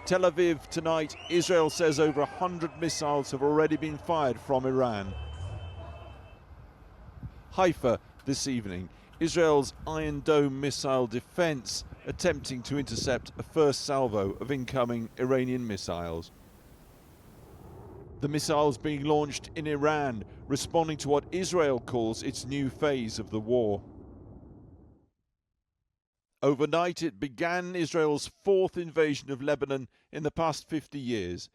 Tel Aviv tonight, Israel says over 100 missiles have already been fired from Iran. Haifa this evening, Israel's Iron Dome missile defense attempting to intercept a first salvo of incoming Iranian missiles. The missiles being launched in Iran, responding to what Israel calls its new phase of the war. Overnight, it began Israel's fourth invasion of Lebanon in the past 50 years.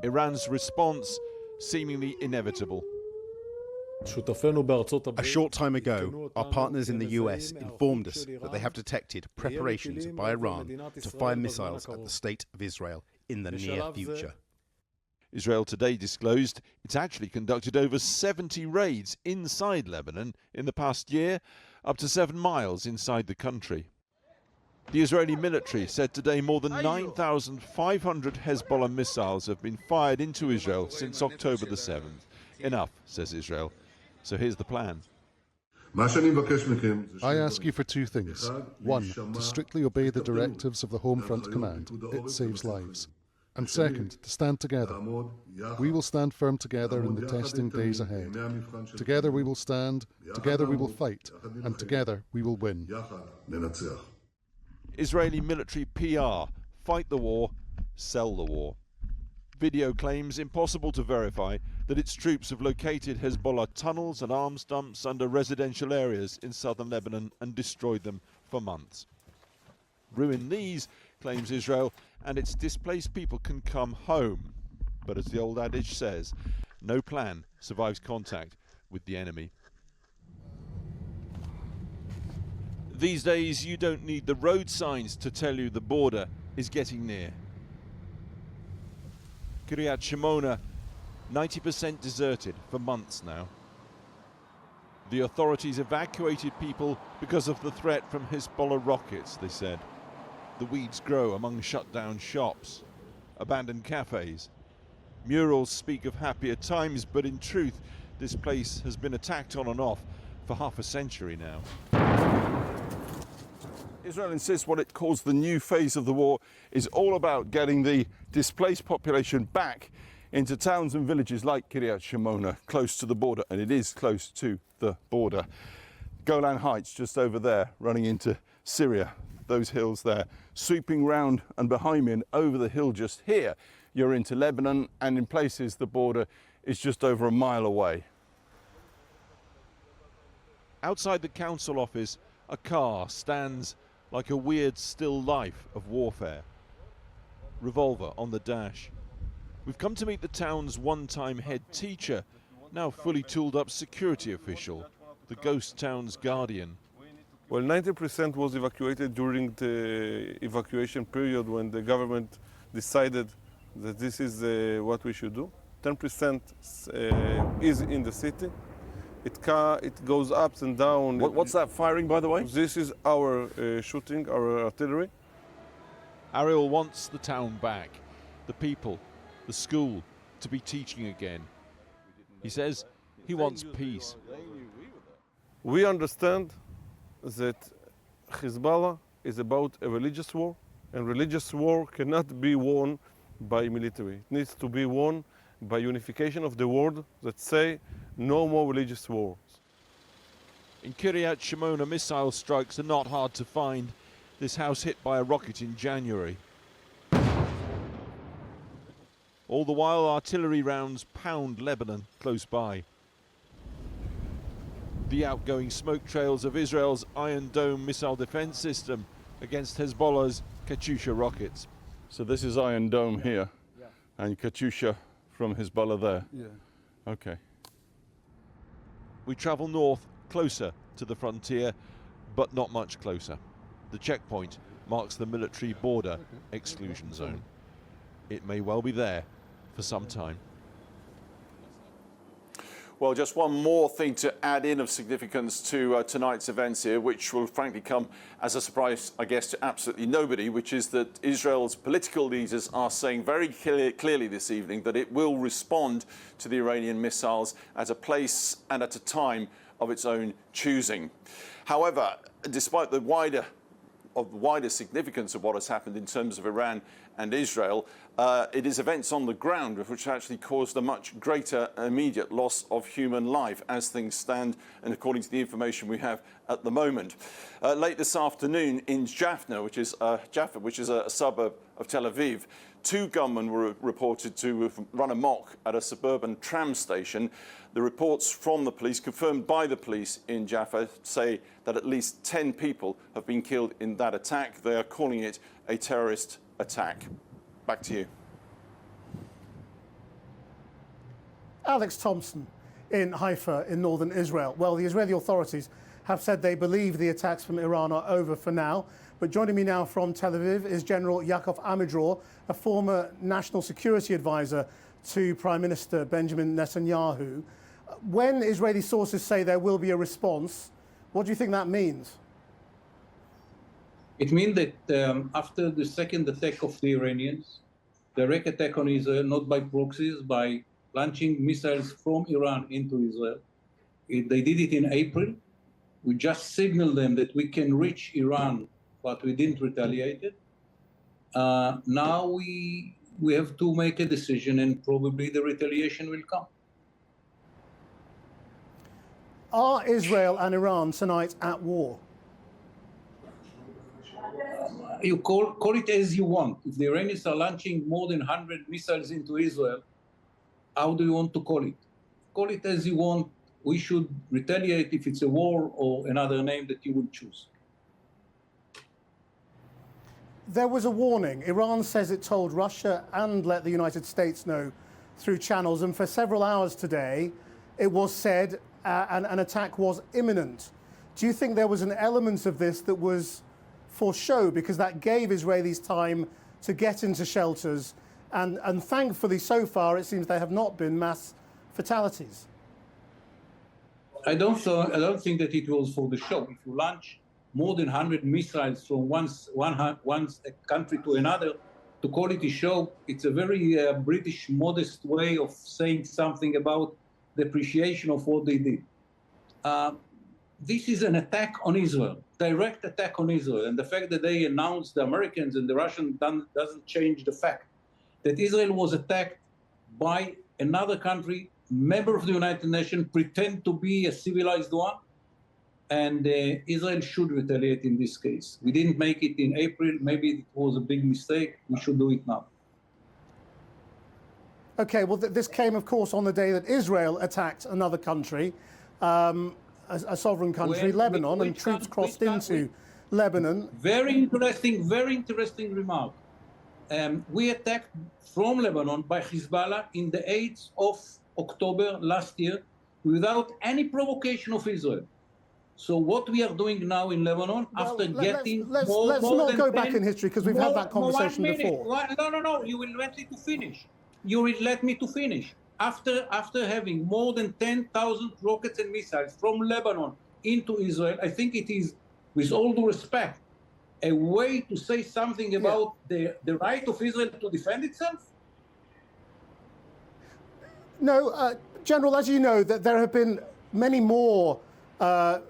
Iran's response seemingly inevitable. A short time ago, our partners in the US informed us that they have detected preparations by Iran to fire missiles at the state of Israel in the near future. Israel today disclosed it's actually conducted over 70 raids inside Lebanon in the past year, up to 7 miles inside the country. The Israeli military said today more than 9,500 Hezbollah missiles have been fired into Israel since October the 7th. Enough, says Israel. So here's the plan. I ask you for two things. One, to strictly obey the directives of the Home Front Command. It saves lives. And second, to stand together. We will stand firm together in the testing days ahead. Together we will stand, together we will fight, and together we will win. Israeli military PR, fight the war, sell the war. Video claims, impossible to verify, that its troops have located Hezbollah tunnels and arms dumps under residential areas in southern Lebanon and destroyed them for months. Ruin these, claims Israel, and its displaced people can come home. But as the old adage says, no plan survives contact with the enemy. These days, you don't need the road signs to tell you the border is getting near. Kiryat Shimona, 90% deserted for months now. The authorities evacuated people because of the threat from Hezbollah rockets, they said. The weeds grow among shut down shops, abandoned cafes. Murals speak of happier times, but in truth, this place has been attacked on and off for half a century now. Israel insists what it calls the new phase of the war is all about getting the displaced population back into towns and villages like Kiryat Shimona, close to the border, and it is close to the border. Golan Heights just over there, running into Syria, those hills there, sweeping round and behind me and over the hill just here, you're into Lebanon, and in places the border is just over a mile away. Outside the council office, a car stands like a weird still life of warfare. Revolver on the dash. We've come to meet the town's one-time head teacher, now fully tooled up security official, the ghost town's guardian. Well, 90% was evacuated during the evacuation period when the government decided that this is what we should do. 10% is in the city. It goes up and down. What's that firing, by the way? This is our shooting, our artillery. Ariel wants the town back, the people, the school, to be teaching again. He says he wants peace. We understand that Hezbollah is about a religious war, and religious war cannot be won by military. It needs to be won by unification of the world that say no more religious wars. In Kiryat Shimona, missile strikes are not hard to find. This house hit by a rocket in January. All the while, artillery rounds pound Lebanon close by. The outgoing smoke trails of Israel's Iron Dome missile defense system against Hezbollah's Katyusha rockets. So this is Iron Dome here, and Katyusha from Hezbollah there. Yeah. Okay. We travel north, closer to the frontier, but not much closer. The checkpoint marks the military border exclusion zone. It may well be there for some time. Well, just one more thing to add in of significance to tonight's events here, which will frankly come as a surprise, I guess, to absolutely nobody, which is that Israel's political leaders are saying very clearly this evening that it will respond to the Iranian missiles at a place and at a time of its own choosing. However, despite the wider of the wider significance of what has happened in terms of Iran and Israel, it is events on the ground which actually caused a much greater immediate loss of human life as things stand, and according to the information we have at the moment. Late this afternoon in Jaffa, which is a suburb of Tel Aviv, 2 gunmen were reported to have run amok at a suburban tram station. The reports from the police, confirmed by the police in Jaffa, say that at least 10 people have been killed in that attack. They are calling it a terrorist attack. Back to you. Alex Thompson in Haifa in northern Israel. Well, the Israeli authorities have said they believe the attacks from Iran are over for now. But joining me now from Tel Aviv is General Yaakov Amidror, a former national security advisor to Prime Minister Benjamin Netanyahu. When Israeli sources say there will be a response, what do you think that means? It means that after the second attack of the Iranians, direct attack on Israel, not by proxies, by launching missiles from Iran into Israel. They did it in April. We just signaled them that we can reach Iran, but we didn't retaliate it. Now we have to make a decision, and probably the retaliation will come. Are Israel and Iran tonight at war? You call it as you want. If the Iranians are launching more than 100 missiles into Israel, how do you want to call it? Call it as you want. We should retaliate if it's a war or another name that you would choose. There was a warning. Iran says it told Russia and let the United States know through channels. And for several hours today, it was said an attack was imminent. Do you think there was an element of this that was for show, because that gave Israelis time to get into shelters? And thankfully, so far, it seems there have not been mass fatalities. I don't think that it was for the show. If you launch more than 100 missiles from one country to another, to call it a show, it's a very British modest way of saying something about the appreciation of what they did. This is an attack on Israel, direct attack on Israel. And the fact that they announced, the Americans and the Russians, doesn't change the fact that Israel was attacked by another country, member of the United Nations, pretend to be a civilized one. And Israel should retaliate in this case. We didn't make it in April. Maybe it was a big mistake. We should do it now. Okay, well, this came, of course, on the day that Israel attacked another country, a sovereign country, Lebanon, and troops crossed into Lebanon. Very interesting remark. We attacked from Lebanon by Hezbollah in the 8th of October last year without any provocation of Israel. So what we are doing now in Lebanon, after getting let's not go back in history, because we've had that conversation before. No, you will let me to finish. You will let me to finish. After having more than 10,000 rockets and missiles from Lebanon into Israel, I think it is, with all due respect, a way to say something about the right of Israel to defend itself? No, General, as you know, that there have been many more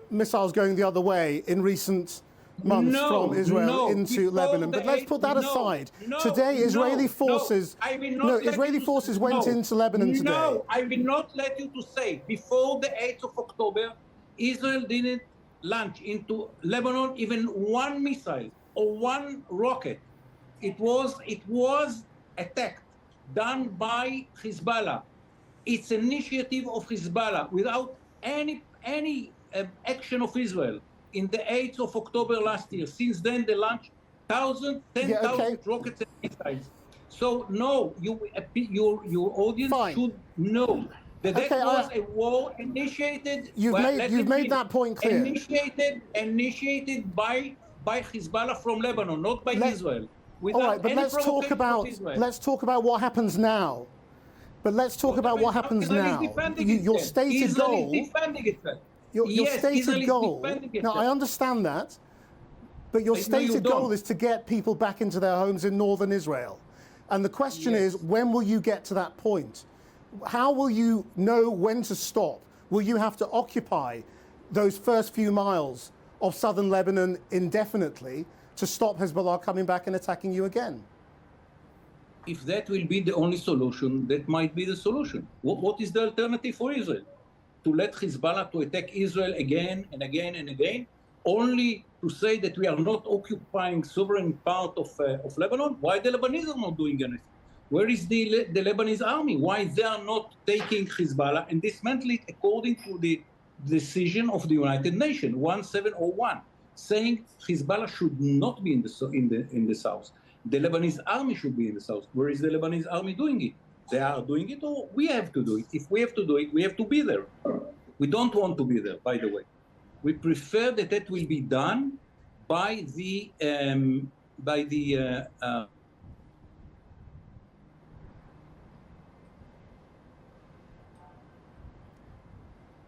missiles going the other way in recent months from Israel into Lebanon. But let's put that aside. Today, Israeli forces went into Lebanon today. No, I will not let you to say, before the 8th of October, Israel didn't launch into Lebanon even one missile or one rocket. It was attacked, done by Hezbollah. It's initiative of Hezbollah without any action of Israel in the 8th of October last year. Since then, they launched 10,000 rockets and missiles. So no, your audience should know that was a war initiated. You've made that point clear. Initiated by Hezbollah from Lebanon, not by Israel. All right, but let's talk about what happens now. But let's talk about what happens now. Your stated goal. Your stated goal. Now, I understand that, but your stated goal is to get people back into their homes in northern Israel. And the question is, when will you get to that point? How will you know when to stop? Will you have to occupy those first few miles of southern Lebanon indefinitely to stop Hezbollah coming back and attacking you again? If that will be the only solution, that might be the solution. What is the alternative for Israel? To let Hezbollah to attack Israel again and again and again, only to say that we are not occupying sovereign part of Lebanon? Why the Lebanese are not doing anything? Where is the Lebanese army? Why they are not taking Hezbollah and dismantle it according to the decision of the United Nations 1701, saying Hezbollah should not be in the south. The Lebanese army should be in the south. Where is the Lebanese army doing it? They are doing it, or we have to do it. If we have to do it, we have to be there. We don't want to be there, by the way. We prefer that that will be done by the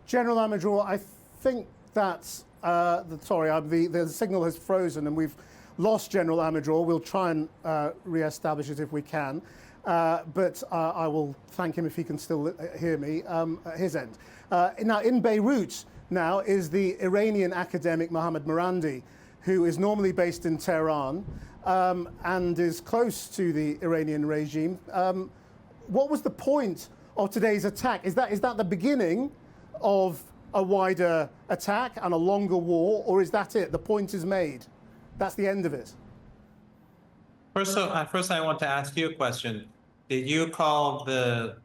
General Amidror, I think that's the signal has frozen and we've lost General Amidror. We'll try and re-establish it if we can, but I will thank him if he can still hear me at his end. Now, in Beirut now is the Iranian academic Mohammad Marandi, who is normally based in Tehran and is close to the Iranian regime. What was the point of today's attack? Is that the beginning of a wider attack and a longer war, or is that it? The point is made. That's the end of it. First, I want to ask you a question. Did you call the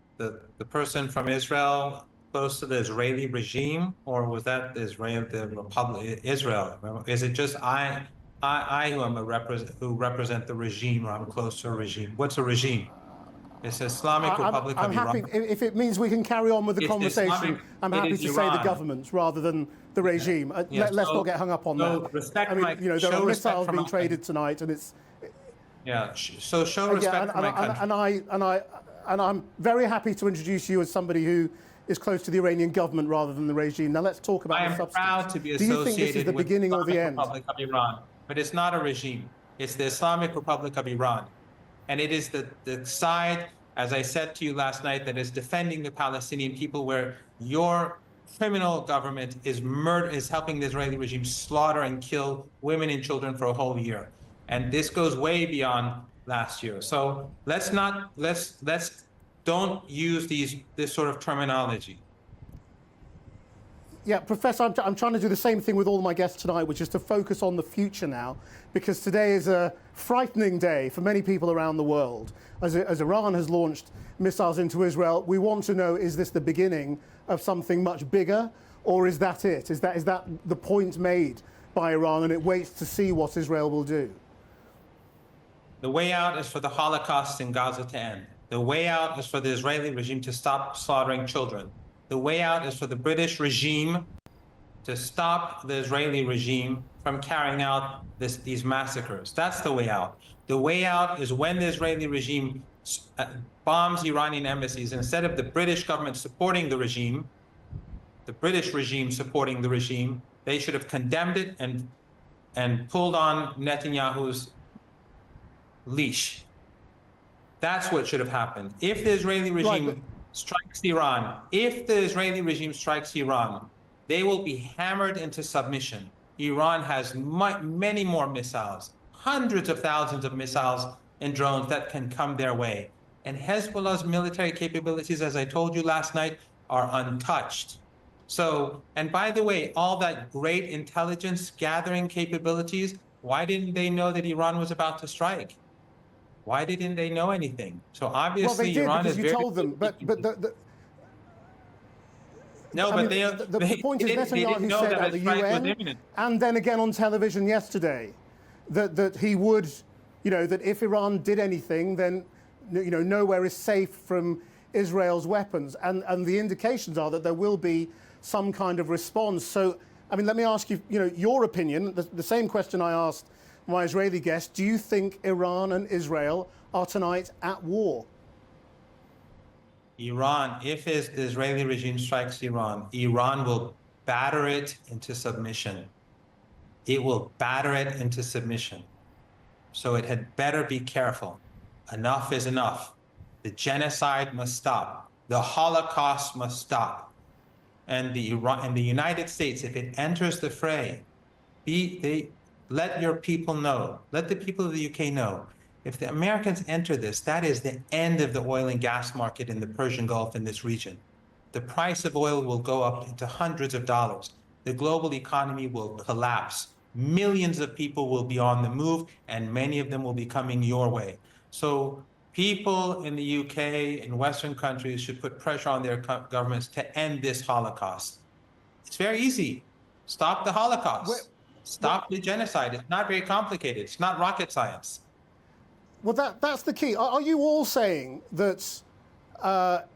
person from Israel close to the Israeli regime, or was that the Republic Israel? Is it just I who represent the regime, or I'm close to a regime? What's a regime? It's Islamic Republic of Iran. I'm happy if it means we can carry on with the conversation. I'm happy to say the government rather than the regime. Let's not get hung up on that. I mean, there are missiles being traded tonight, and it's. Yeah. So show respect for my country. And I'm very happy to introduce you as somebody who is close to the Iranian government rather than the regime. Now let's talk about the substance. I am proud to be associated Do you think this is the beginning or the end? Republic of Iran, but it's not a regime. It's the Islamic Republic of Iran. And it is the side, as I said to you last night, that is defending the Palestinian people, where your criminal government is helping the Israeli regime slaughter and kill women and children for a whole year. And this goes way beyond last year. So let's don't use this sort of terminology. Yeah, Professor, I'm trying to do the same thing with all my guests tonight, which is to focus on the future now, because today is a frightening day for many people around the world. As Iran has launched missiles into Israel, we want to know, is this the beginning of something much bigger, or is that it? Is that the point made by Iran, and it waits to see what Israel will do? The way out is for the Holocaust in Gaza to end. The way out is for the Israeli regime to stop slaughtering children. The way out is for the British regime to stop the Israeli regime from carrying out these massacres. That's the way out. The way out is when the Israeli regime bombs Iranian embassies, instead of the British government supporting the regime, the British regime supporting the regime, they should have condemned it and pulled on Netanyahu's leash. That's what should have happened. If the Israeli regime strikes Iran, they will be hammered into submission. Iran has many more missiles, hundreds of thousands of missiles and drones that can come their way. And Hezbollah's military capabilities, as I told you last night, are untouched. So, and by the way, all that great intelligence gathering capabilities, why didn't they know that Iran was about to strike? Why didn't they know anything? So obviously, well, they did, Iran because is you told them. But the point is, Netanyahu said at the UN, and then again on television yesterday, that he would, that if Iran did anything, then nowhere is safe from Israel's weapons, and the indications are that there will be some kind of response. So, I mean, let me ask you, your opinion. The same question I asked my Israeli guest. Do you think Iran and Israel are tonight at war? Iran, if the Israeli regime strikes Iran, Iran will batter it into submission. It will batter it into submission. So it had better be careful. Enough is enough. The genocide must stop. The Holocaust must stop. And the United States, if it enters the fray, let your people know, let the people of the UK know, if the Americans enter this, that is the end of the oil and gas market in the Persian Gulf in this region. The price of oil will go up into hundreds of dollars. The global economy will collapse. Millions of people will be on the move, and many of them will be coming your way. So people in the UK and Western countries should put pressure on their governments to end this Holocaust. It's very easy. Stop the Holocaust. Stop the genocide. It's not very complicated. It's not rocket science. Well, that's the key. Are you all saying that, that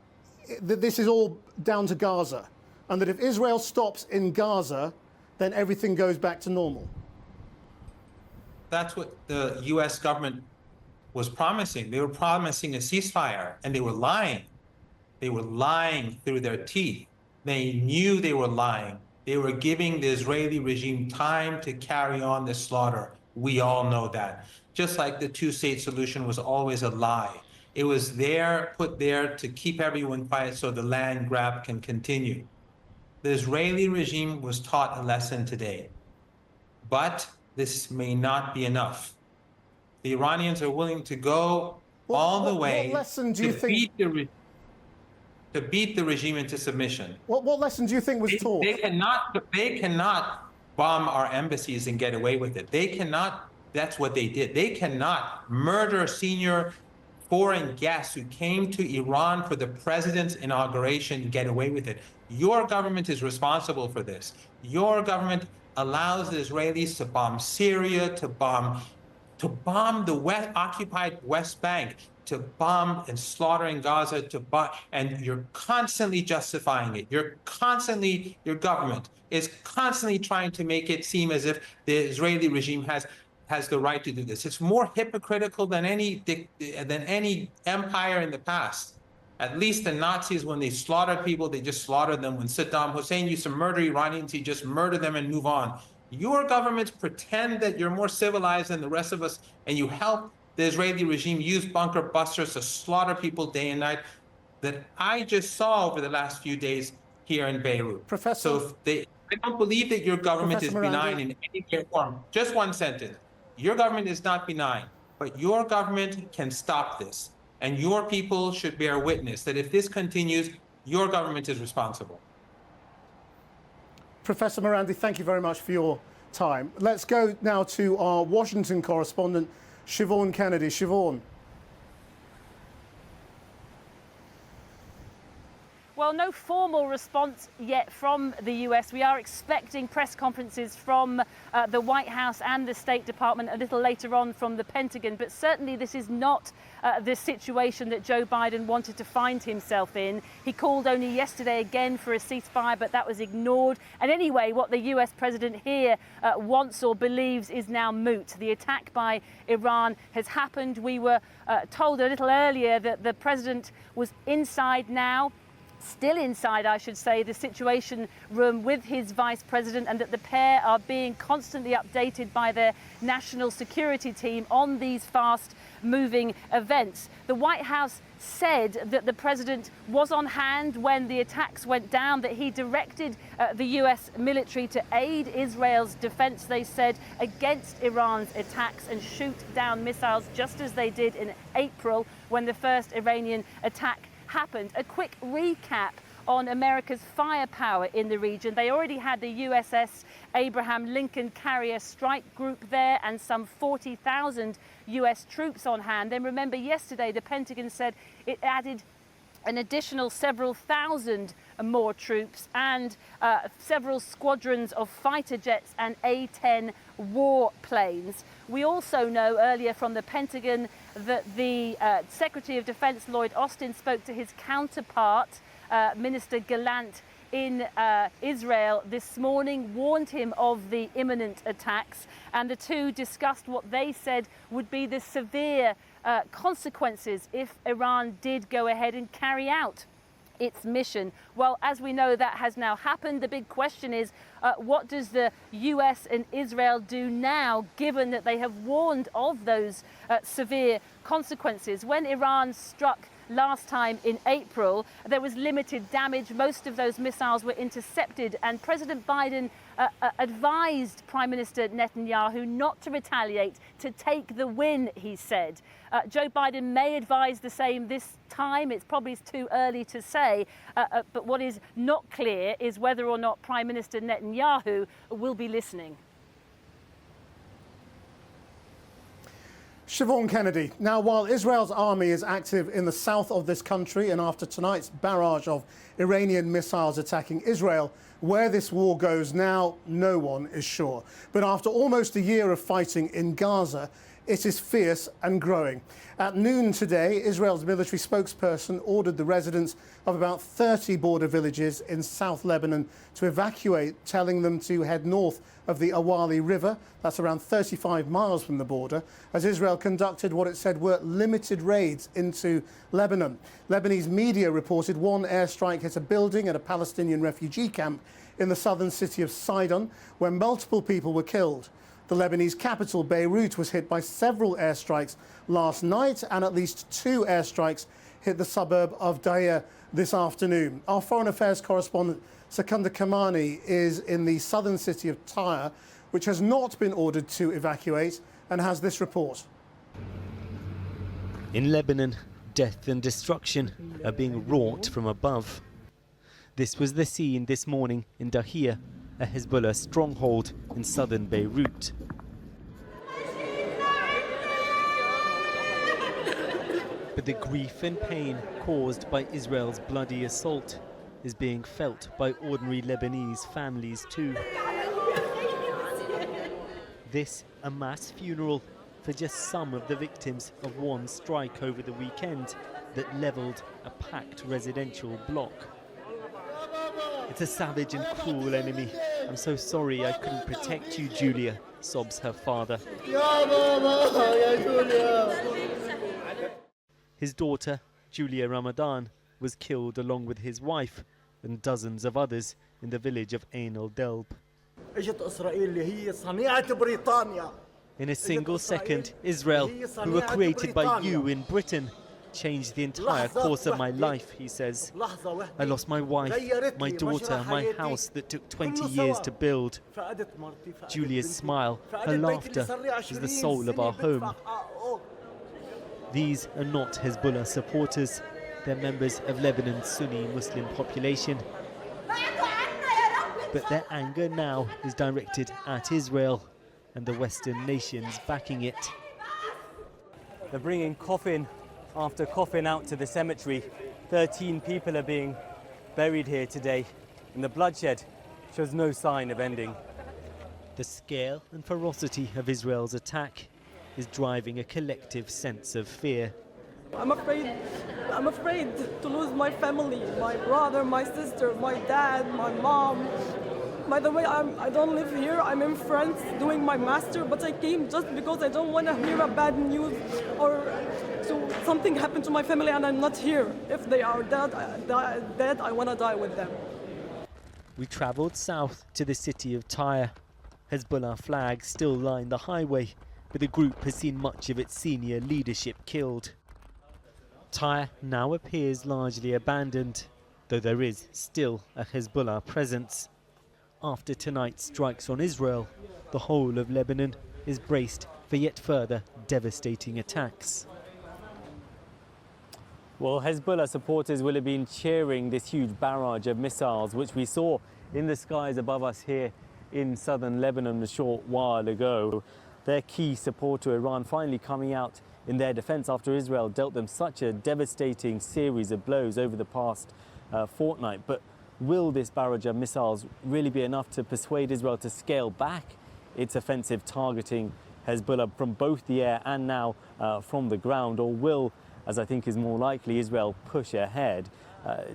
this is all down to Gaza, and that if Israel stops in Gaza, then everything goes back to normal? That's what the US government was promising. They were promising a ceasefire, and they were lying. They were lying through their teeth. They knew they were lying. They were giving the Israeli regime time to carry on the slaughter. We all know that. Just like the two-state solution was always a lie. It was there, put there to keep everyone quiet so the land grab can continue. The Israeli regime was taught a lesson today, but this may not be enough. The Iranians are willing to go all the way what lesson do you think? To beat the regime into submission. What lesson do you think was taught? They cannot bomb our embassies and get away with it. They cannot, that's what they did. They cannot murder senior foreign guests who came to Iran for the president's inauguration and get away with it. Your government is responsible for this. Your government allows the Israelis to bomb Syria, to bomb the occupied West Bank, to bomb and slaughter in Gaza, and you're constantly justifying it. Your government is constantly trying to make it seem as if the Israeli regime has the right to do this. It's more hypocritical than any empire in the past. At least the Nazis, when they slaughtered people, they just slaughtered them. When Saddam Hussein used to murder Iranians, he just murdered them and move on. Your governments pretend that you're more civilized than the rest of us, and you help the Israeli regime use bunker busters to slaughter people day and night that I just saw over the last few days here in Beirut. Professor, so I don't believe that your government Professor is benign Marandi. in any way or form. Just one sentence. Your government is not benign, but your government can stop this. And your people should bear witness that if this continues, your government is responsible. Professor Marandi, thank you very much for your time. Let's go now to our Washington correspondent, Siobhan Kennedy. Siobhan. Well, no formal response yet from the US. We are expecting press conferences from the White House and the State Department a little later on from the Pentagon. But certainly this is not the situation that Joe Biden wanted to find himself in. He called only yesterday again for a ceasefire, but that was ignored. And anyway, what the US president here wants or believes is now moot. The attack by Iran has happened. We were told a little earlier that the president was inside now. Still inside, I should say, the Situation Room with his vice president, and that the pair are being constantly updated by their national security team on these fast-moving events. The White House said that the president was on hand when the attacks went down, that he directed the US military to aid Israel's defense, they said, against Iran's attacks and shoot down missiles, just as they did in April when the first Iranian attack happened. A quick recap on America's firepower in the region. They already had the USS Abraham Lincoln carrier strike group there and some 40,000 US troops on hand. Then remember yesterday the Pentagon said it added an additional several thousand more troops and several squadrons of fighter jets and A-10 warplanes. We also know earlier from the Pentagon that the Secretary of Defense Lloyd Austin spoke to his counterpart, Minister Gallant, in Israel this morning, warned him of the imminent attacks, and the two discussed what they said would be the severe consequences if Iran did go ahead and carry out its mission. Well, as we know, that has now happened. The big question is, what does the US and Israel do now, given that they have warned of those severe consequences? When Iran struck last time in April, there was limited damage. Most of those missiles were intercepted, and President Biden advised Prime Minister Netanyahu not to retaliate, to take the win, he said. Joe Biden may advise the same this time. It's probably too early to say. But what is not clear is whether or not Prime Minister Netanyahu will be listening. Siobhan Kennedy. Now, while Israel's army is active in the south of this country and after tonight's barrage of Iranian missiles attacking Israel, where this war goes now, no one is sure. But after almost a year of fighting in Gaza, it is fierce and growing. At noon today, Israel's military spokesperson ordered the residents of about 30 border villages in South Lebanon to evacuate, telling them to head north of the Awali River. That's around 35 miles from the border, as Israel conducted what it said were limited raids into Lebanon. Lebanese media reported one airstrike hit a building at a Palestinian refugee camp in the southern city of Sidon, where multiple people were killed. The Lebanese capital, Beirut, was hit by several airstrikes last night, and at least 2 airstrikes hit the suburb of Dahiya this afternoon. Our foreign affairs correspondent, Secunda Kamani, is in the southern city of Tyre, which has not been ordered to evacuate, and has this report. In Lebanon, death and destruction are being wrought from above. This was the scene this morning in Dahiya, a Hezbollah stronghold in southern Beirut. But the grief and pain caused by Israel's bloody assault is being felt by ordinary Lebanese families too. This a mass funeral for just some of the victims of one strike over the weekend that levelled a packed residential block. It's a savage and cruel enemy. I'm so sorry I couldn't protect you, Julia, sobs her father. His daughter, Julia Ramadan, was killed along with his wife and dozens of others in the village of Ain el-Delb. In a single second, Israel, who were created by you in Britain, changed the entire course of my life, he says. I lost my wife, my daughter, my house that took 20 years to build. Julia's smile, her laughter, is the soul of our home. These are not Hezbollah supporters. They're members of Lebanon's Sunni Muslim population. But their anger now is directed at Israel and the Western nations backing it. They're bringing coffin after coffin out to the cemetery. 13 people are being buried here today, and the bloodshed shows no sign of ending. The scale and ferocity of Israel's attack is driving a collective sense of fear. I'm afraid to lose my family, my brother, my sister, my dad, my mom. By the way, I don't live here. I'm in France doing my master, but I came just because I don't want to hear a bad news or so something happened to my family and I'm not here. If they are dead, I want to die with them. We travelled south to the city of Tyre. Hezbollah flags still line the highway, but the group has seen much of its senior leadership killed. Tyre now appears largely abandoned, though there is still a Hezbollah presence. After tonight's strikes on Israel, the whole of Lebanon is braced for yet further devastating attacks. Well, Hezbollah supporters will have been cheering this huge barrage of missiles, which we saw in the skies above us here in southern Lebanon a short while ago. Their key support to Iran finally coming out in their defense after Israel dealt them such a devastating series of blows over the past fortnight. But will this barrage of missiles really be enough to persuade Israel to scale back its offensive targeting Hezbollah from both the air and now from the ground? Or will, as I think is more likely, Israel push ahead?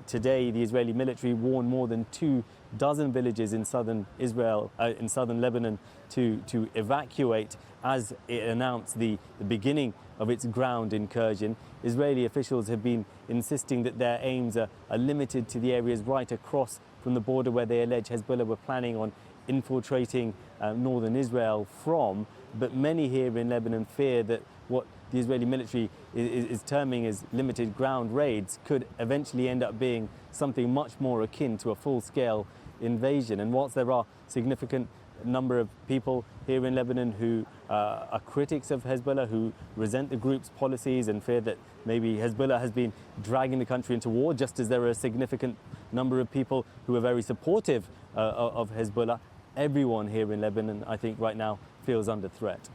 Today, the Israeli military warned more than 24 villages in southern Israel, in southern Lebanon, to evacuate as it announced the beginning of its ground incursion. Israeli officials have been insisting that their aims are limited to the areas right across from the border where they allege Hezbollah were planning on infiltrating northern Israel from. But many here in Lebanon fear that what the Israeli military is terming as limited ground raids could eventually end up being something much more akin to a full-scale invasion. And whilst there are significant number of people here in Lebanon who are critics of Hezbollah, who resent the group's policies and fear that maybe Hezbollah has been dragging the country into war, just as there are a significant number of people who are very supportive of Hezbollah, everyone here in Lebanon, I think, right now feels under threat.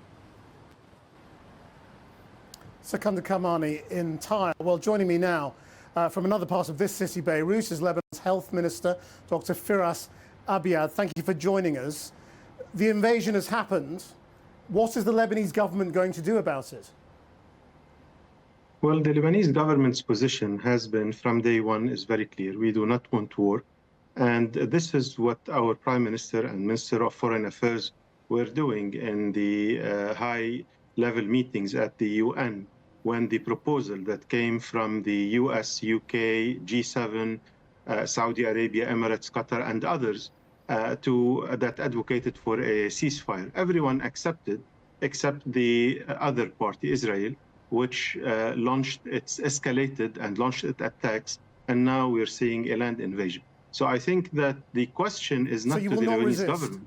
Secunda Kamani in Tyre. Well, joining me now from another part of this city, Beirut, is Lebanon's Health Minister, Dr. Firas Abiad. Thank you for joining us. The invasion has happened. What is the Lebanese government going to do about it? Well, the Lebanese government's position has been from day one is very clear. We do not want war. And this is what our Prime Minister and Minister of Foreign Affairs were doing in the high-level meetings at the UN when the proposal that came from the US, UK, G7, Saudi Arabia, Emirates, Qatar, and others that advocated for a ceasefire. Everyone accepted except the other party, Israel, which escalated and launched its attacks, and now we're seeing a land invasion. So I think that the question is not to the Lebanese government.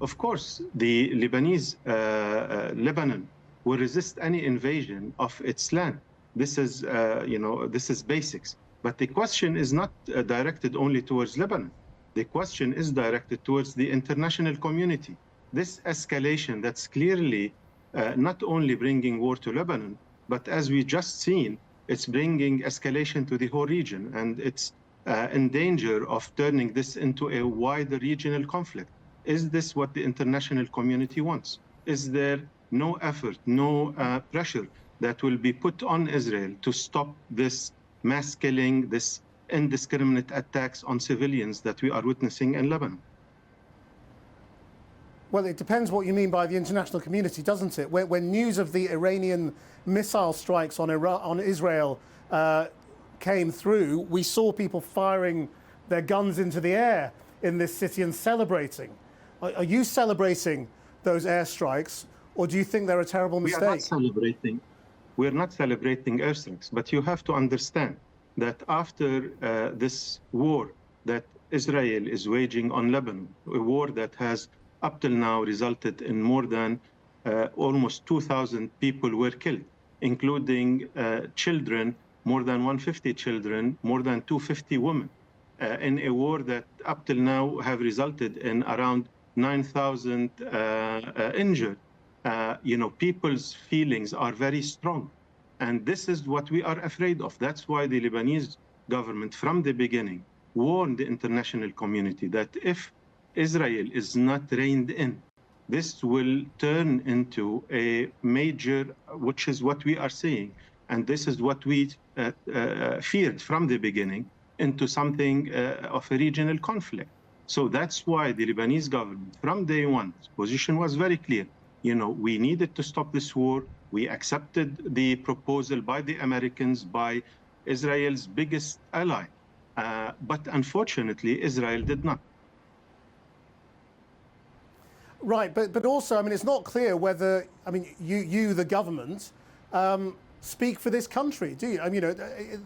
Of course, the Lebanon will resist any invasion of its land. This is, this is basics. But the question is not directed only towards Lebanon. The question is directed towards the international community. This escalation that's clearly not only bringing war to Lebanon, but as we just seen, it's bringing escalation to the whole region, and it's in danger of turning this into a wider regional conflict. Is this what the international community wants? Is there no effort, no pressure that will be put on Israel to stop this mass killing, this indiscriminate attacks on civilians that we are witnessing in Lebanon? Well, it depends what you mean by the international community, doesn't it? When news of the Iranian missile strikes on Israel came through, we saw people firing their guns into the air in this city and celebrating. Are you celebrating those airstrikes, or do you think they're a terrible mistake? We are not celebrating airstrikes, but you have to understand that after this war that Israel is waging on Lebanon, a war that has up till now resulted in more than almost 2,000 people were killed, including children, more than 150 children, more than 250 women, in a war that up till now have resulted in around 9,000 injured. People's feelings are very strong. And this is what we are afraid of. That's why the Lebanese government, from the beginning, warned the international community that if Israel is not reined in, this will turn into a major, which is what we are seeing, and this is what we feared from the beginning, into something of a regional conflict. So that's why the Lebanese government, from day one, position was very clear. We needed to stop this war. We accepted the proposal by the Americans, by Israel's biggest ally. But unfortunately, Israel did not. Right, but also, it's not clear whether, you, the government, speak for this country, do you?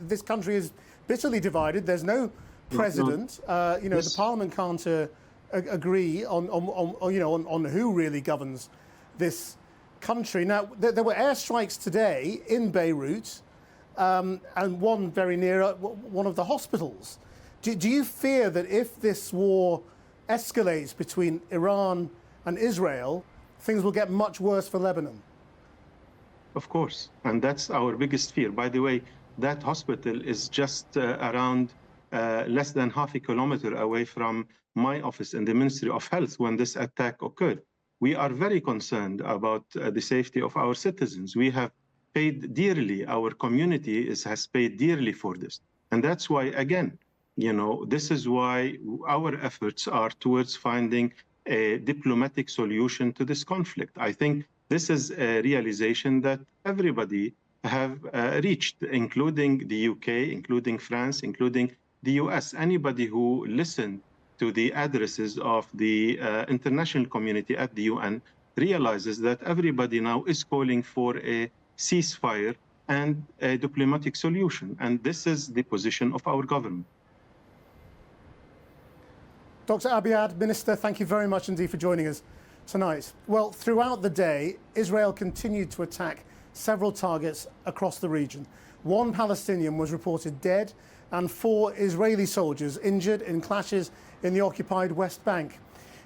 This country is bitterly divided. There's no president. The parliament can't agree on who really governs this country. Now, there were airstrikes today in Beirut, and one very near one of the hospitals. Do you fear that if this war escalates between Iran and Israel, things will get much worse for Lebanon? Of course, and that's our biggest fear. By the way, that hospital is just around less than half a kilometer away from my office in the Ministry of Health when this attack occurred. We are very concerned about the safety of our citizens. We have paid dearly, our community has paid dearly for this. And that's why, again, this is why our efforts are towards finding a diplomatic solution to this conflict. I think this is a realization that everybody have reached, including the UK, including France, including the US. Anybody who listened to the addresses of the international community at the UN realizes that everybody now is calling for a ceasefire and a diplomatic solution. And this is the position of our government. Dr. Abiad, Minister, thank you very much indeed for joining us tonight. Well, throughout the day, Israel continued to attack several targets across the region. One Palestinian was reported dead and 4 Israeli soldiers injured in clashes in the occupied West Bank.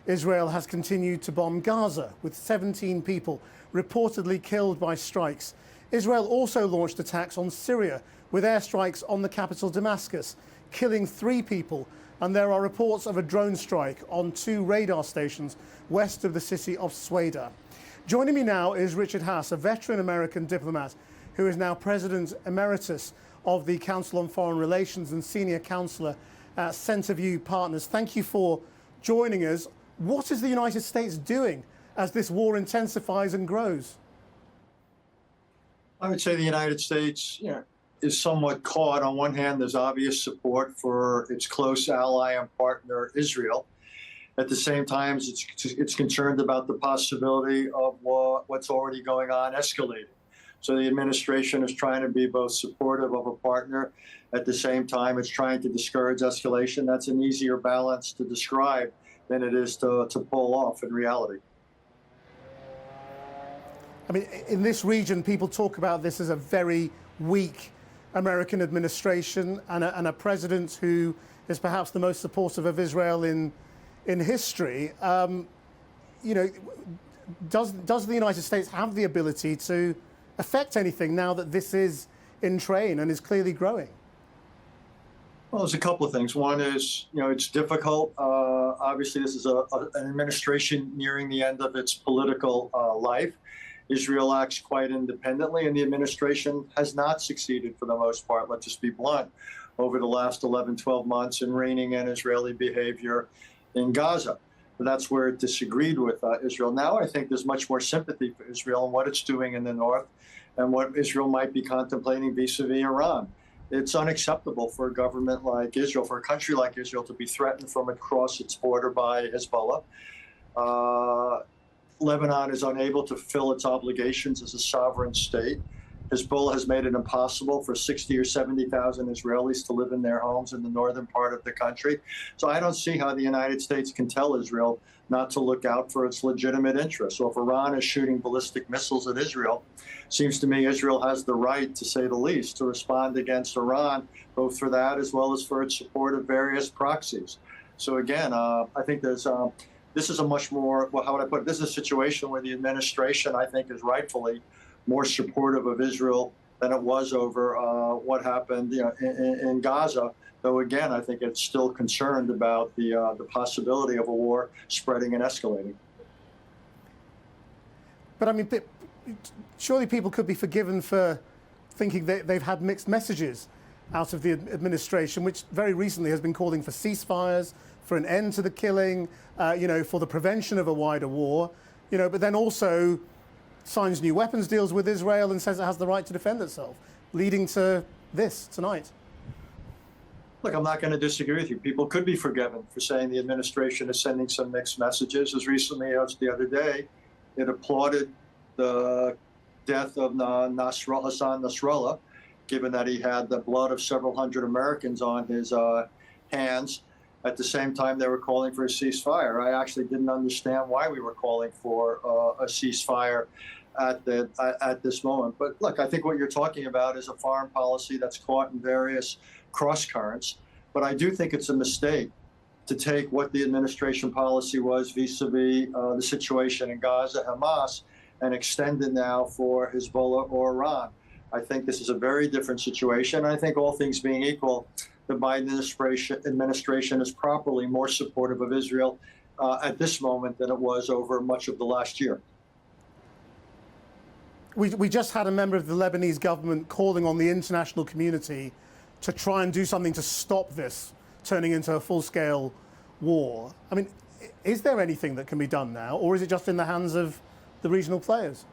Israel has continued to bomb Gaza, with 17 people reportedly killed by strikes. Israel also launched attacks on Syria, with airstrikes on the capital Damascus, killing 3 people, and there are reports of a drone strike on 2 radar stations west of the city of Sweda. Joining me now is Richard Haass, a veteran American diplomat who is now President Emeritus of the Council on Foreign Relations and Senior Counselor at Centerview Partners. Thank you for joining us. What is the United States doing as this war intensifies and grows? I would say the United States is somewhat caught. On one hand, there's obvious support for its close ally and partner, Israel. At the same time, it's concerned about the possibility of what's already going on escalating. So the administration is trying to be both supportive of a partner. At the same time, it's trying to discourage escalation. That's an easier balance to describe than it is to pull off in reality. I mean, in this region, people talk about this as a very weak American administration and a president who is perhaps the most supportive of Israel in history. You know, does the United States have the ability to affect anything now that this is in train and is clearly growing? Well, there's a couple of things. One is, it's difficult. Obviously, this is an administration nearing the end of its political life. Israel acts quite independently, and the administration has not succeeded for the most part, let's just be blunt, over the last 11, 12 months in reining in Israeli behavior in Gaza. But that's where it disagreed with Israel. Now I think there's much more sympathy for Israel and what it's doing in the north and what Israel might be contemplating vis-a-vis Iran. It's unacceptable for a government like Israel, for a country like Israel, to be threatened from across its border by Hezbollah. Lebanon is unable to fulfill its obligations as a sovereign state. Hezbollah has made it impossible for 60 or 70,000 Israelis to live in their homes in the northern part of the country. So I don't see how the United States can tell Israel not to look out for its legitimate interests. So if Iran is shooting ballistic missiles at Israel, seems to me Israel has the right, to say the least, to respond against Iran, both for that as well as for its support of various proxies. So again, I think this is a much more, well, how would I put it? This is a situation where the administration, I think, is rightfully more supportive of Israel than it was over what happened in Gaza. Though, again, I think it's still concerned about the possibility of a war spreading and escalating. But, I mean, surely people could be forgiven for thinking that they've had mixed messages out of the administration, which very recently has been calling for ceasefires, for an end to the killing, for the prevention of a wider war, but then also signs new weapons deals with Israel and says it has the right to defend itself, leading to this tonight. Look, I'm not going to disagree with you. People could be forgiven for saying the administration is sending some mixed messages. As recently as the other day, it applauded the death of Hassan Nasrallah, given that he had the blood of several hundred Americans on his hands. At the same time, they were calling for a ceasefire. I actually didn't understand why we were calling for a ceasefire at this moment. But look, I think what you're talking about is a foreign policy that's caught in various cross currents. But I do think it's a mistake to take what the administration policy was vis-a-vis the situation in Gaza, Hamas, and extend it now for Hezbollah or Iran. I think this is a very different situation. I think all things being equal, the Biden administration is properly more supportive of Israel at this moment than it was over much of the last year. We just had a member of the Lebanese government calling on the international community to try and do something to stop this turning into a full-scale war. I mean, is there anything that can be done now, or is it just in the hands of the regional players?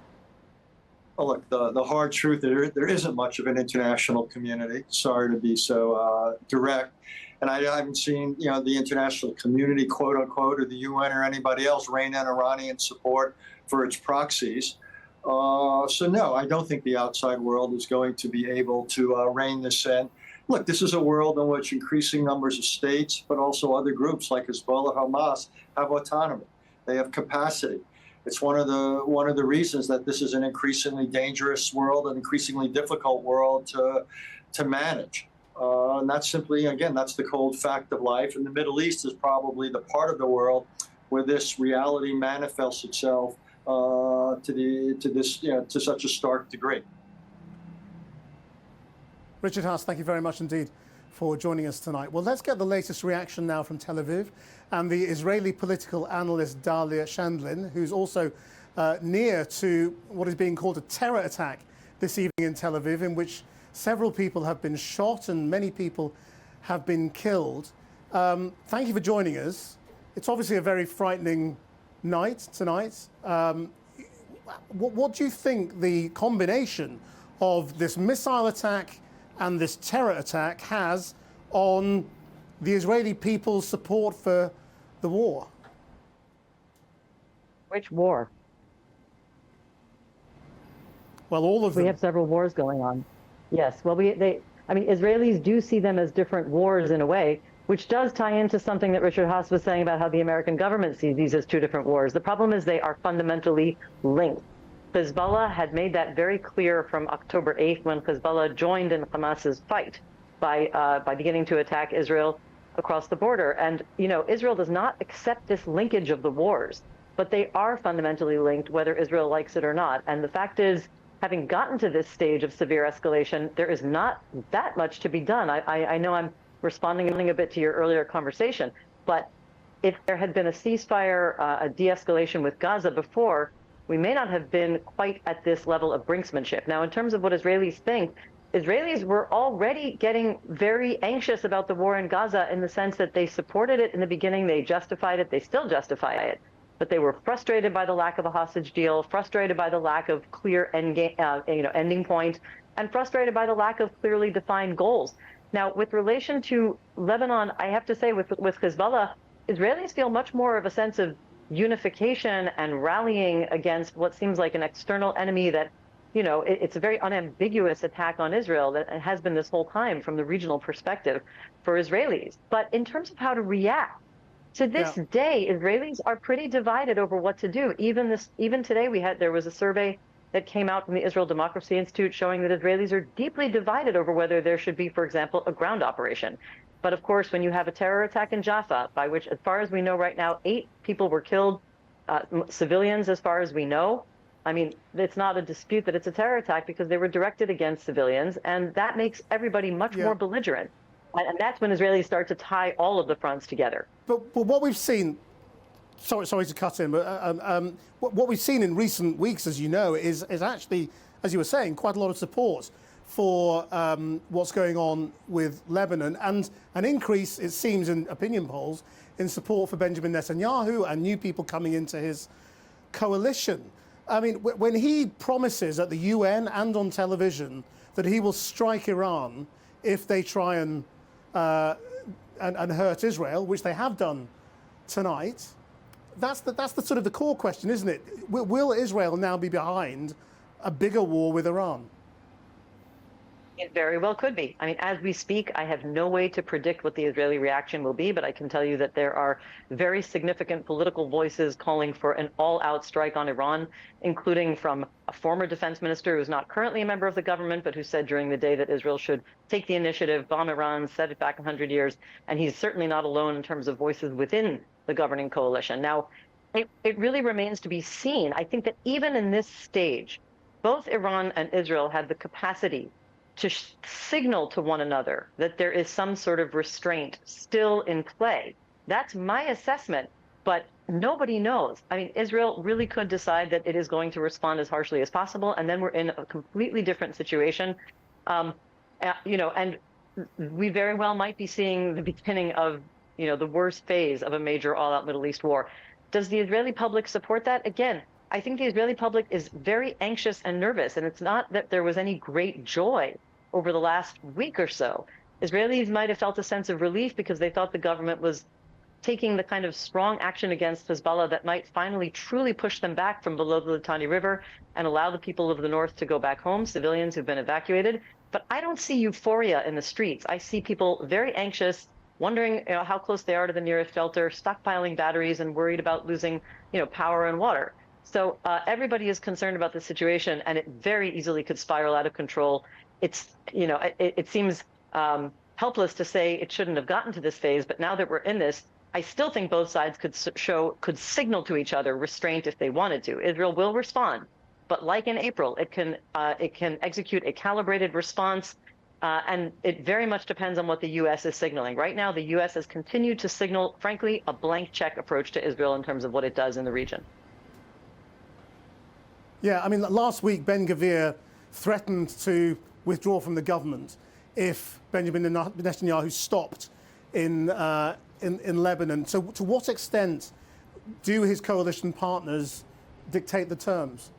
Well, look, the hard truth, there isn't much of an international community. Sorry to be so direct. And I haven't seen, the international community, quote unquote, or the UN or anybody else rein in Iranian support for its proxies. So no, I don't think the outside world is going to be able to rein this in. look, this is a world in which increasing numbers of states, but also other groups like Hezbollah, Hamas, have autonomy. They have capacity. It's one of the reasons that this is an increasingly dangerous world, an increasingly difficult world to manage. And that's simply, again, that's the cold fact of life. And the Middle East is probably the part of the world where this reality manifests itself to such a stark degree. Richard Haass, thank you very much indeed for joining us tonight. Well, let's get the latest reaction now from Tel Aviv and the Israeli political analyst Dalia Scheindlin, who's also near to what is being called a terror attack this evening in Tel Aviv, in which several people have been shot and many people have been killed. Thank you for joining us. It's obviously a very frightening night tonight. What do you think the combination of this missile attack and this terror attack has on the Israeli people's support for the war? Which war? Well, all of them. We have several wars going on. Yes. Well, Israelis do see them as different wars in a way, which does tie into something that Richard Haass was saying about how the American government sees these as two different wars. The problem is they are fundamentally linked. Hezbollah had made that very clear from October 8th when Hezbollah joined in Hamas's fight by beginning to attack Israel across the border. And, Israel does not accept this linkage of the wars, but they are fundamentally linked whether Israel likes it or not. And the fact is, having gotten to this stage of severe escalation, there is not that much to be done. I know I'm responding a bit to your earlier conversation, but if there had been a ceasefire, a de-escalation with Gaza before, we may not have been quite at this level of brinksmanship. Now, in terms of what Israelis think, Israelis were already getting very anxious about the war in Gaza in the sense that they supported it in the beginning, they justified it, they still justify it. But they were frustrated by the lack of a hostage deal, frustrated by the lack of clear ending point, and frustrated by the lack of clearly defined goals. Now, with relation to Lebanon, I have to say with Hezbollah, Israelis feel much more of a sense of unification and rallying against what seems like an external enemy that, it's a very unambiguous attack on Israel that has been this whole time from the regional perspective for Israelis. But in terms of how to react, to this day, Israelis are pretty divided over what to do. Even today, there was a survey that came out from the Israel Democracy Institute showing that Israelis are deeply divided over whether there should be, for example, a ground operation. But of course, when you have a terror attack in Jaffa, by which, as far as we know right now, 8 people were killed, civilians, as far as we know. I mean, it's not a dispute that it's a terror attack because they were directed against civilians, and that makes everybody much more belligerent. And that's when Israelis start to tie all of the fronts together. But what we've seen, sorry to cut in, but what we've seen in recent weeks, as you know, is actually, as you were saying, quite a lot of support for what's going on with Lebanon, and an increase, it seems, in opinion polls in support for Benjamin Netanyahu and new people coming into his coalition. I mean, when he promises at the UN and on television that he will strike Iran if they try and hurt Israel, which they have done tonight, that's the sort of the core question, isn't it? Will Israel now be behind a bigger war with Iran? It very well could be. I mean, as we speak, I have no way to predict what the Israeli reaction will be, but I can tell you that there are very significant political voices calling for an all-out strike on Iran, including from a former defense minister who's not currently a member of the government, but who said during the day that Israel should take the initiative, bomb Iran, set it back 100 years. And he's certainly not alone in terms of voices within the governing coalition. Now, it really remains to be seen. I think that even in this stage, both Iran and Israel have the capacity to signal to one another that there is some sort of restraint still in play. That's my assessment, but nobody knows. I mean, Israel really could decide that it is going to respond as harshly as possible, and then we're in a completely different situation. And we very well might be seeing the beginning of, the worst phase of a major all-out Middle East war. Does the Israeli public support that? Again, I think the Israeli public is very anxious and nervous, and it's not that there was any great joy over the last week or so. Israelis might have felt a sense of relief because they thought the government was taking the kind of strong action against Hezbollah that might finally truly push them back from below the Litani River and allow the people of the north to go back home, civilians who've been evacuated. But I don't see euphoria in the streets. I see people very anxious, wondering how close they are to the nearest shelter, stockpiling batteries, and worried about losing power and water. So everybody is concerned about the situation, and it very easily could spiral out of control. It's it seems helpless to say it shouldn't have gotten to this phase, but now that we're in this, I still think both sides could signal to each other restraint if they wanted to. Israel will respond, but like in April, it can execute a calibrated response, and it very much depends on what the U.S. is signaling. Right now, the U.S. has continued to signal, frankly, a blank check approach to Israel in terms of what it does in the region. Yeah, I mean, last week, Ben-Gvir threatened to withdraw from the government if Benjamin Netanyahu stopped in Lebanon. So to what extent do his coalition partners dictate the terms?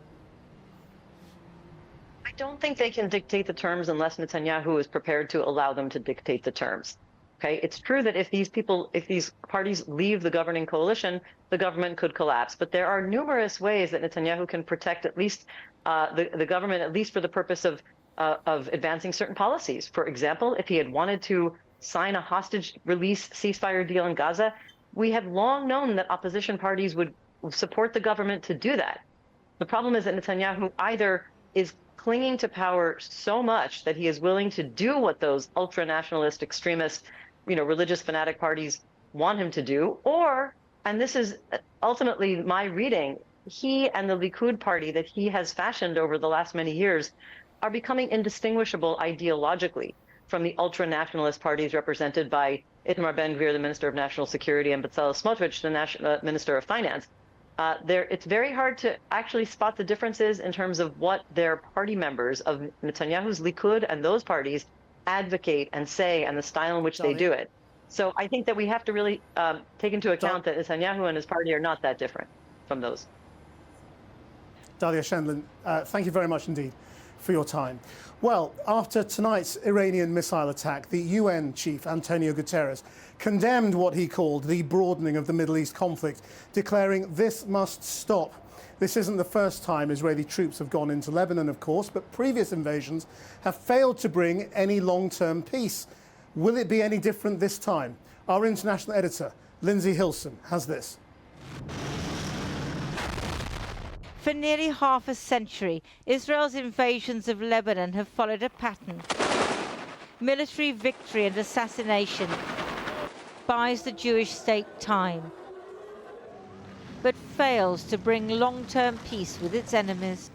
I don't think they can dictate the terms unless Netanyahu is prepared to allow them to dictate the terms. Okay, it's true that if these parties leave the governing coalition, the government could collapse. But there are numerous ways that Netanyahu can protect at least the government, at least for the purpose of advancing certain policies. For example, if he had wanted to sign a hostage release ceasefire deal in Gaza, we have long known that opposition parties would support the government to do that. The problem is that Netanyahu either is clinging to power so much that he is willing to do what those ultra-nationalist extremist, religious fanatic parties want him to do, or, and this is ultimately my reading, he and the Likud party that he has fashioned over the last many years are becoming indistinguishable ideologically from the ultra-nationalist parties represented by Itamar Ben-Gvir, the Minister of National Security, and Bezalel Smotrich, the Minister of Finance. It's very hard to actually spot the differences in terms of what their party members of Netanyahu's Likud and those parties advocate and say, and the style in which they do it. So I think that we have to really take into account that Netanyahu and his party are not that different from those. Dalia Scheindlin, thank you very much indeed for your time. Well, after tonight's Iranian missile attack, the UN chief, Antonio Guterres, condemned what he called the broadening of the Middle East conflict, declaring this must stop. This isn't the first time Israeli troops have gone into Lebanon, of course, but previous invasions have failed to bring any long-term peace. Will it be any different this time? Our international editor, Lindsay Hilson, has this. For nearly half a century, Israel's invasions of Lebanon have followed a pattern. Military victory and assassination buys the Jewish state time, but fails to bring long-term peace with its enemies.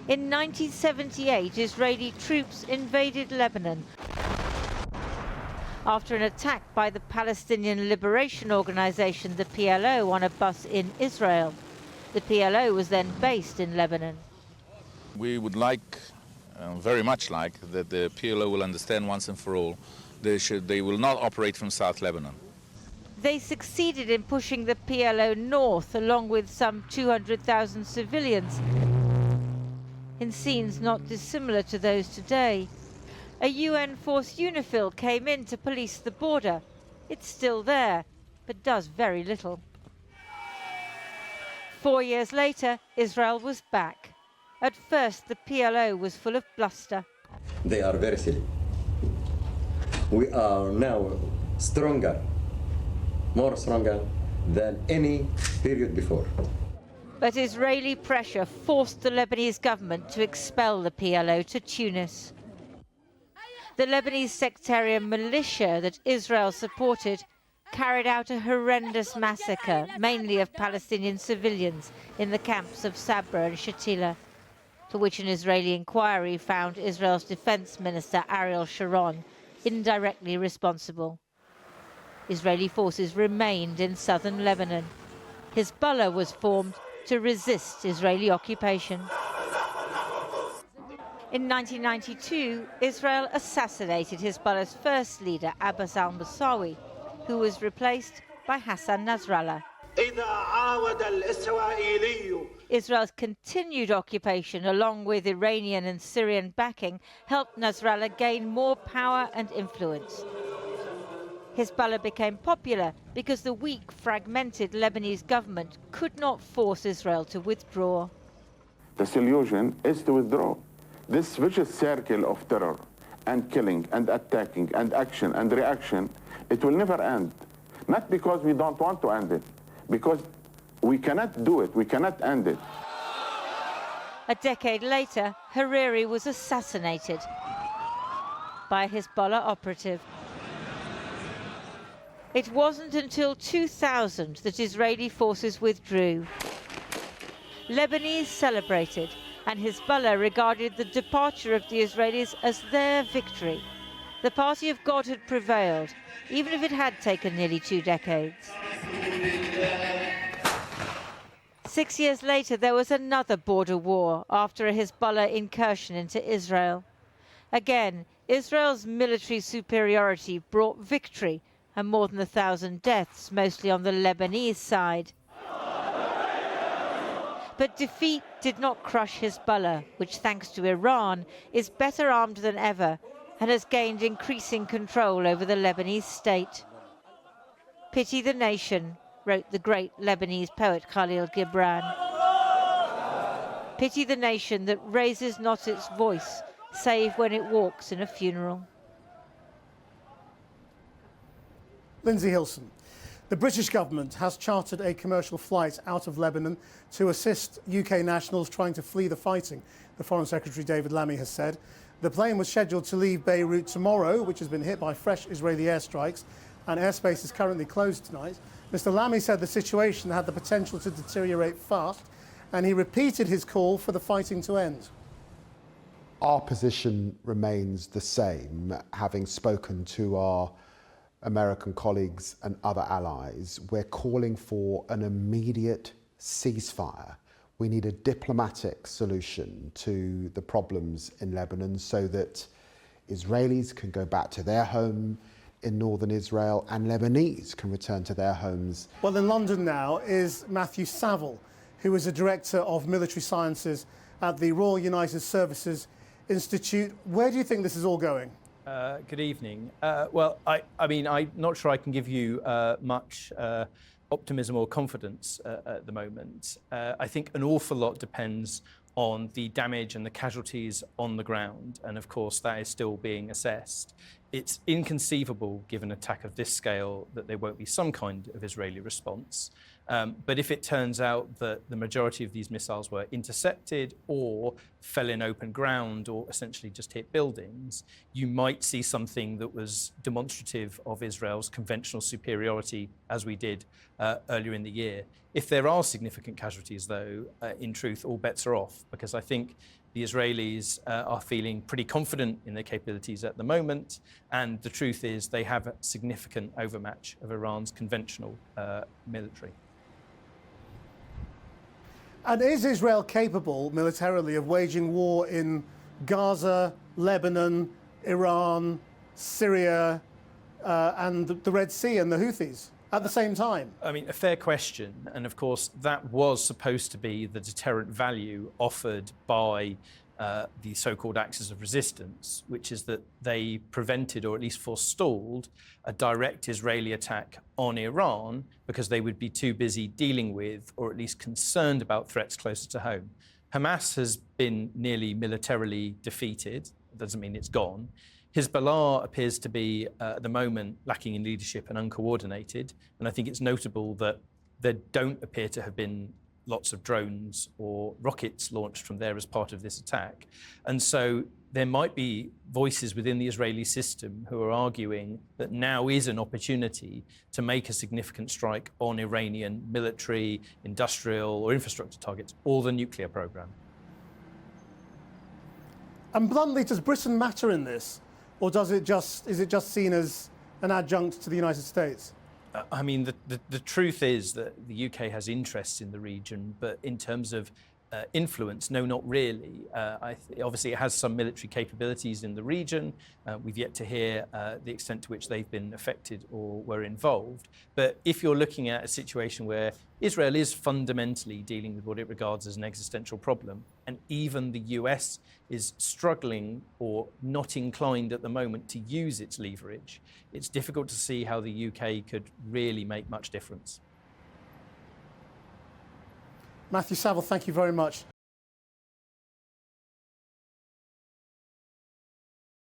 In 1978, Israeli troops invaded Lebanon after an attack by the Palestinian Liberation Organization, the PLO, on a bus in Israel. The PLO was then based in Lebanon. We would like, very much like, that the PLO will understand once and for all they will not operate from South Lebanon. They succeeded in pushing the PLO north, along with some 200,000 civilians, in scenes not dissimilar to those today. A UN force UNIFIL came in to police the border. It's still there, but does very little. 4 years later, Israel was back. At first, the PLO was full of bluster. They are very silly. We are now stronger, more stronger than any period before. But Israeli pressure forced the Lebanese government to expel the PLO to Tunis. The Lebanese sectarian militia that Israel supported carried out a horrendous massacre, mainly of Palestinian civilians, in the camps of Sabra and Shatila, for which an Israeli inquiry found Israel's defense minister Ariel Sharon indirectly responsible. Israeli forces remained in southern Lebanon. Hezbollah was formed to resist Israeli occupation. In 1992, Israel assassinated Hezbollah's first leader, Abbas al-Musawi, who was replaced by Hassan Nasrallah. Israel's continued occupation, along with Iranian and Syrian backing, helped Nasrallah gain more power and influence. Hezbollah became popular because the weak, fragmented Lebanese government could not force Israel to withdraw. The solution is to withdraw. This vicious circle of terror and killing and attacking and action and reaction, it will never end. Not because we don't want to end it, because we cannot do it, we cannot end it. A decade later, Hariri was assassinated by a Hezbollah operative. It wasn't until 2000 that Israeli forces withdrew. Lebanese celebrated, and Hezbollah regarded the departure of the Israelis as their victory. The party of God had prevailed, even if it had taken nearly 2 decades. 6 years later, there was another border war after a Hezbollah incursion into Israel. Again, Israel's military superiority brought victory and more than 1,000 deaths, mostly on the Lebanese side. But defeat did not crush Hezbollah, which, thanks to Iran, is better armed than ever and has gained increasing control over the Lebanese state. Pity the nation, wrote the great Lebanese poet Khalil Gibran. Pity the nation that raises not its voice, save when it walks in a funeral. Lindsay Hilson. The British government has chartered a commercial flight out of Lebanon to assist UK nationals trying to flee the fighting, the Foreign Secretary David Lammy has said. The plane was scheduled to leave Beirut tomorrow, which has been hit by fresh Israeli airstrikes, and airspace is currently closed tonight. Mr. Lammy said the situation had the potential to deteriorate fast, and he repeated his call for the fighting to end. Our position remains the same, having spoken to our American colleagues and other allies. We're calling for an immediate ceasefire. We need a diplomatic solution to the problems in Lebanon so that Israelis can go back to their home in northern Israel and Lebanese can return to their homes. Well, in London now is Matthew Saville, who is a director of military sciences at the Royal United Services Institute. Where do you think this is all going? Good evening. Well, I mean, I'm not sure I can give you much optimism or confidence at the moment. I think an awful lot depends on the damage and the casualties on the ground, and of course that is still being assessed. It's inconceivable, given an attack of this scale, that there won't be some kind of Israeli response. But if it turns out that the majority of these missiles were intercepted or fell in open ground or essentially just hit buildings, you might see something that was demonstrative of Israel's conventional superiority, as we did earlier in the year. If there are significant casualties, though, in truth, all bets are off, because I think the Israelis are feeling pretty confident in their capabilities at the moment, and the truth is they have a significant overmatch of Iran's conventional military. And is Israel capable militarily of waging war in Gaza, Lebanon, Iran, Syria, and the Red Sea and the Houthis at the same time? I mean, a fair question. And of course, that was supposed to be the deterrent value offered by the so-called axis of resistance, which is that they prevented or at least forestalled a direct Israeli attack on Iran because they would be too busy dealing with or at least concerned about threats closer to home. Hamas has been nearly militarily defeated. It doesn't mean it's gone. Hezbollah appears to be, at the moment, lacking in leadership and uncoordinated. And I think it's notable that there don't appear to have been lots of drones or rockets launched from there as part of this attack. And so there might be voices within the Israeli system who are arguing that now is an opportunity to make a significant strike on Iranian military, industrial or infrastructure targets, or the nuclear program. And bluntly, does Britain matter in this? Or is it just seen as an adjunct to the United States? I mean, the truth is that the UK has interests in the region, but in terms of influence? No, not really. Obviously, it has some military capabilities in the region. We've yet to hear the extent to which they've been affected or were involved. But if you're looking at a situation where Israel is fundamentally dealing with what it regards as an existential problem, and even the US is struggling or not inclined at the moment to use its leverage, it's difficult to see how the UK could really make much difference. Matthew Saville, thank you very much.